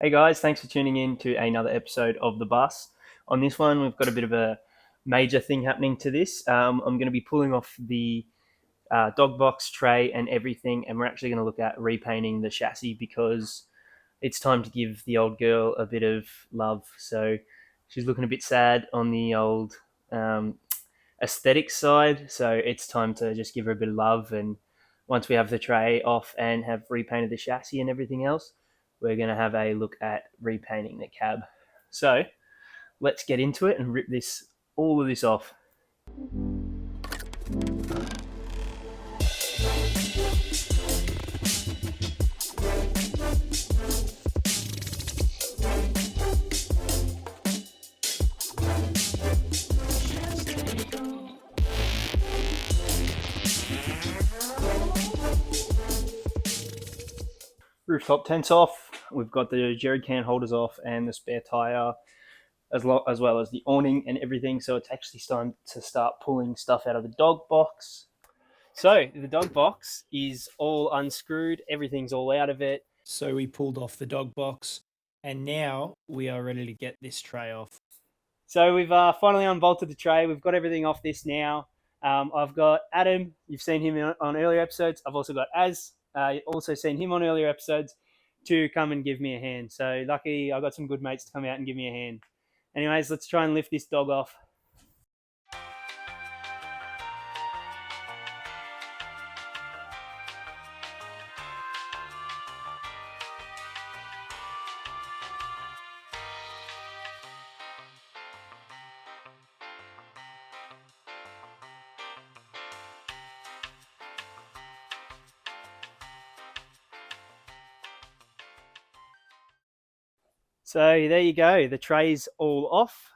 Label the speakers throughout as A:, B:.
A: Hey guys, thanks for tuning in to another episode of The Bus. On this one, we've got a bit of a major thing happening to this. I'm going to be pulling off the dog box tray and everything, and we're actually going to look at repainting the chassis because it's time to give the old girl a bit of love. So she's looking a bit sad on the old aesthetic side, so it's time to just give her a bit of love. And once we have the tray off and have repainted the chassis and everything else, we're going to have a look at repainting the cab. So let's get into it and rip all of this off. Rooftop tents off. We've got the jerry can holders off and the spare tire, as well as the awning and everything. So it's actually time to start pulling stuff out of the dog box. So the dog box is all unscrewed. Everything's all out of it.
B: So we pulled off the dog box, and now we are ready to get this tray off.
A: So we've finally unbolted the tray. We've got everything off this now. I've got Adam. You've seen him on earlier episodes. I've also got Az. Also seen him on earlier episodes to come and give me a hand. So lucky I got some good mates to come out and give me a hand. Anyways, let's try and lift this dog off. So there you go. The tray's all off.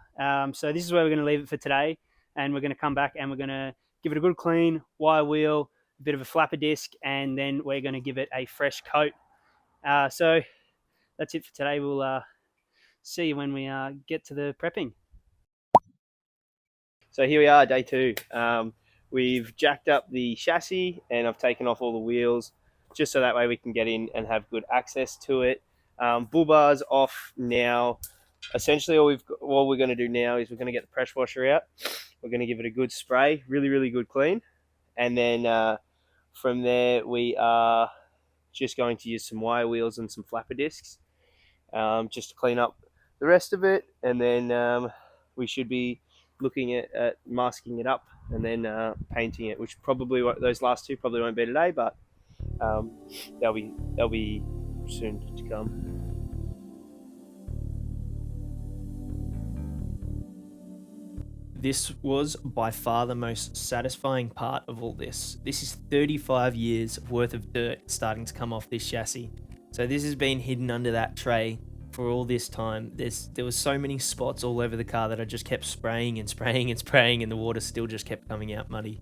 A: So this is where we're going to leave it for today. And we're going to come back and we're going to give it a good clean, wire wheel, a bit of a flapper disc, and then we're going to give it a fresh coat. So that's it for today. We'll see you when we get to the prepping. So here we are, day 2. We've jacked up the chassis and I've taken off all the wheels just so that way we can get in and have good access to it. Bull bar's off now. Essentially all we're going to do now is we're going to get the pressure washer out. We're going to give it a good spray, really, really good clean. And then from there we are just going to use some wire wheels and some flapper discs just to clean up the rest of it. And then we should be looking at masking it up and then painting it, which probably those last two probably won't be today, but they'll be soon to come.
B: This was by far the most satisfying part of all this. This is 35 years worth of dirt starting to come off this chassis. So this has been hidden under that tray for all this time. There was so many spots all over the car that I just kept spraying and spraying and spraying, and the water still just kept coming out muddy.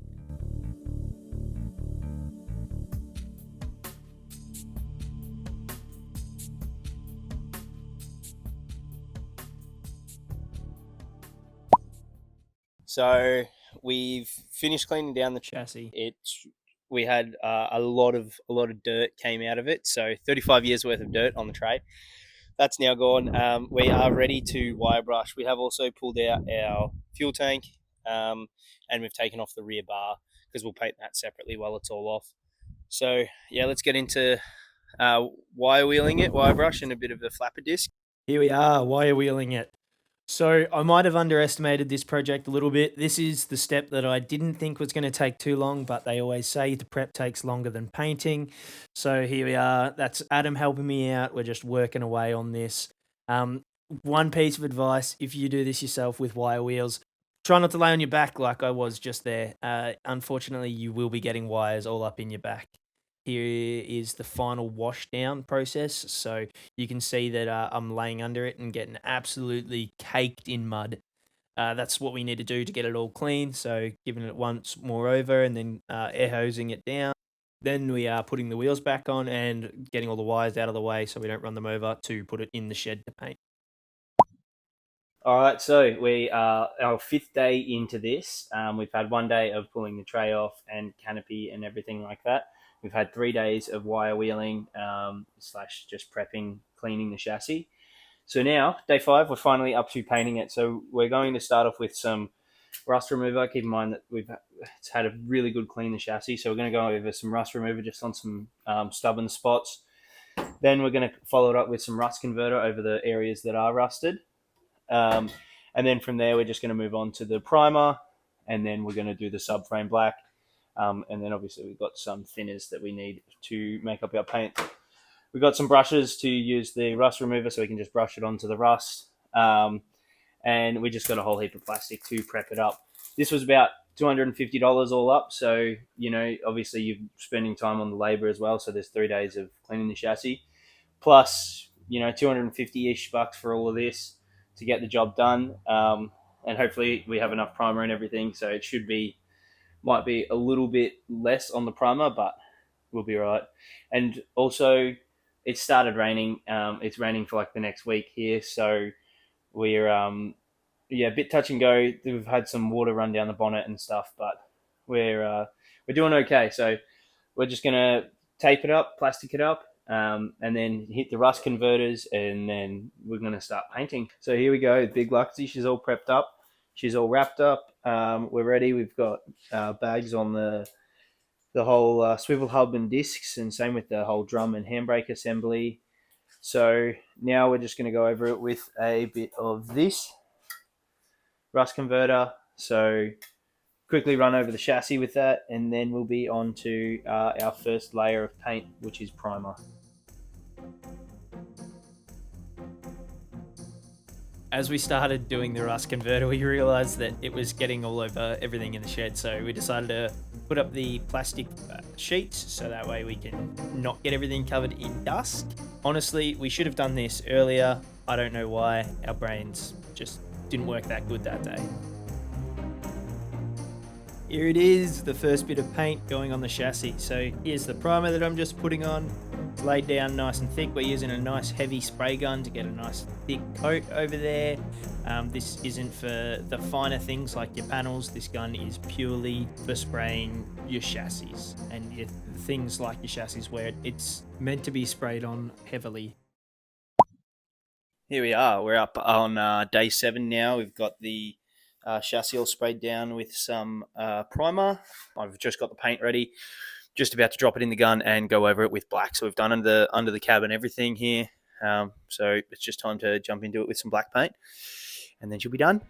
A: So we've finished cleaning down the
B: Chassis.
A: We had a lot of dirt came out of it. So 35 years worth of dirt on the tray. That's now gone. We are ready to wire brush. We have also pulled out our fuel tank and we've taken off the rear bar because we'll paint that separately while it's all off. So yeah, let's get into wire wheeling it, wire brush, and a bit of a flapper disc.
B: Here we are, wire wheeling it. So I might have underestimated this project a little bit. This is the step that I didn't think was going to take too long, but they always say the prep takes longer than painting. So here we are. That's Adam helping me out. We're just working away on this. One piece of advice, if you do this yourself with wire wheels, try not to lay on your back like I was just there. Unfortunately, you will be getting wires all up in your back. Here is the final wash down process. So you can see that I'm laying under it and getting absolutely caked in mud. That's what we need to do to get it all clean. So giving it once more over and then air hosing it down. Then we are putting the wheels back on and getting all the wires out of the way so we don't run them over to put it in the shed to paint.
A: All right, so we are our 5th day into this. We've had one day of pulling the tray off and canopy and everything like that. We've had 3 days of wire wheeling slash just prepping, cleaning the chassis. So now, day 5, we're finally up to painting it. So we're going to start off with some rust remover. Keep in mind that it's had a really good clean the chassis, so we're going to go over some rust remover just on some stubborn spots. Then we're going to follow it up with some rust converter over the areas that are rusted. And then from there, we're just going to move on to the primer, and then we're going to do the subframe black. And then obviously we've got some thinners that we need to make up our paint. We've got some brushes to use the rust remover so we can just brush it onto the rust. And we just got a whole heap of plastic to prep it up. This was about $250 all up. So, obviously you're spending time on the labor as well. So there's 3 days of cleaning the chassis. Plus, 250-ish bucks for all of this to get the job done. And hopefully we have enough primer and everything. So it might be a little bit less on the primer, but we'll be all right. And also, it started raining. It's raining for like the next week here. So we're a bit touch and go. We've had some water run down the bonnet and stuff, but we're doing okay. So we're just gonna tape it up, plastic it up, and then hit the rust converters, and then we're gonna start painting. So here we go, Big Luxy. She's all prepped up. She's all wrapped up. We're ready. We've got bags on the whole swivel hub and discs, and same with the whole drum and handbrake assembly. So now we're just going to go over it with a bit of this rust converter. So quickly run over the chassis with that, and then we'll be on to our first layer of paint, which is primer.
B: As we started doing the rust converter, we realized that it was getting all over everything in the shed. So we decided to put up the plastic sheets so that way we can not get everything covered in dust. Honestly, we should have done this earlier. I don't know why. Our brains just didn't work that good that day. Here it is, the first bit of paint going on the chassis. So here's the primer that I'm just putting on. It's laid down nice and thick. We're using a nice heavy spray gun to get a nice thick coat over there. This isn't for the finer things like your panels. This gun is purely for spraying your chassis and things like your chassis where it's meant to be sprayed on heavily.
A: Here we are. We're up on day 7 now. We've got the chassis all sprayed down with some primer. I've just got the paint ready. Just about to drop it in the gun and go over it with black. So we've done under the cab and everything here. So it's just time to jump into it with some black paint, and then she'll be done.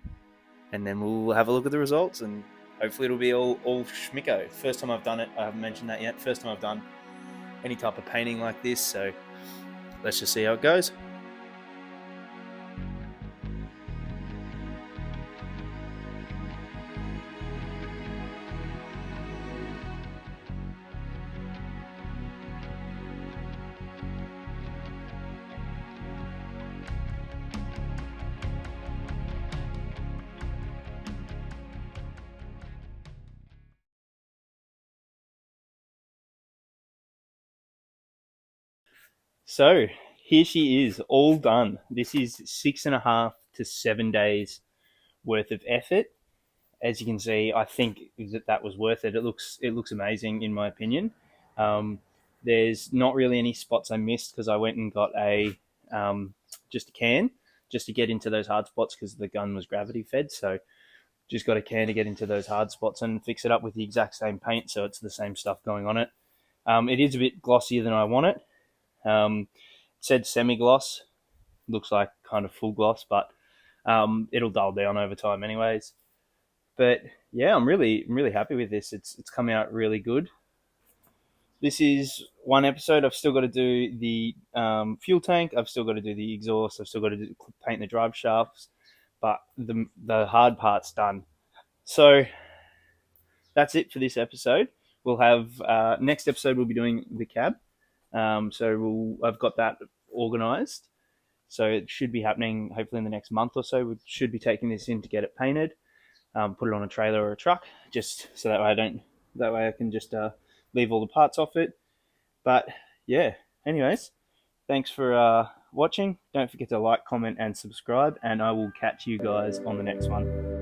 A: And then we'll have a look at the results, and hopefully it'll be all schmicko. First time I've done it. I haven't mentioned that yet. First time I've done any type of painting like this. So let's just see how it goes. So here she is, all done. This is 6.5 to 7 days worth of effort. As you can see, I think that was worth it. It looks amazing in my opinion. There's not really any spots I missed because I went and got just a can just to get into those hard spots because the gun was gravity fed. So just got a can to get into those hard spots and fix it up with the exact same paint, so it's the same stuff going on it. It is a bit glossier than I want it. It said semi-gloss, looks like kind of full gloss, but it'll dull down over time anyways. But yeah, I'm really happy with this. It's come out really good. This is one episode. I've still got to do the fuel tank. I've still got to do the exhaust. I've still got to paint the drive shafts, but the hard part's done. So that's it for this episode. We'll have next episode. We'll be doing the cab. So I've got that organised. So it should be happening hopefully in the next month or so. We should be taking this in to get it painted, put it on a trailer or a truck, just so that way I can just leave all the parts off it. But yeah, anyways, thanks for watching. Don't forget to like, comment, and subscribe, and I will catch you guys on the next one.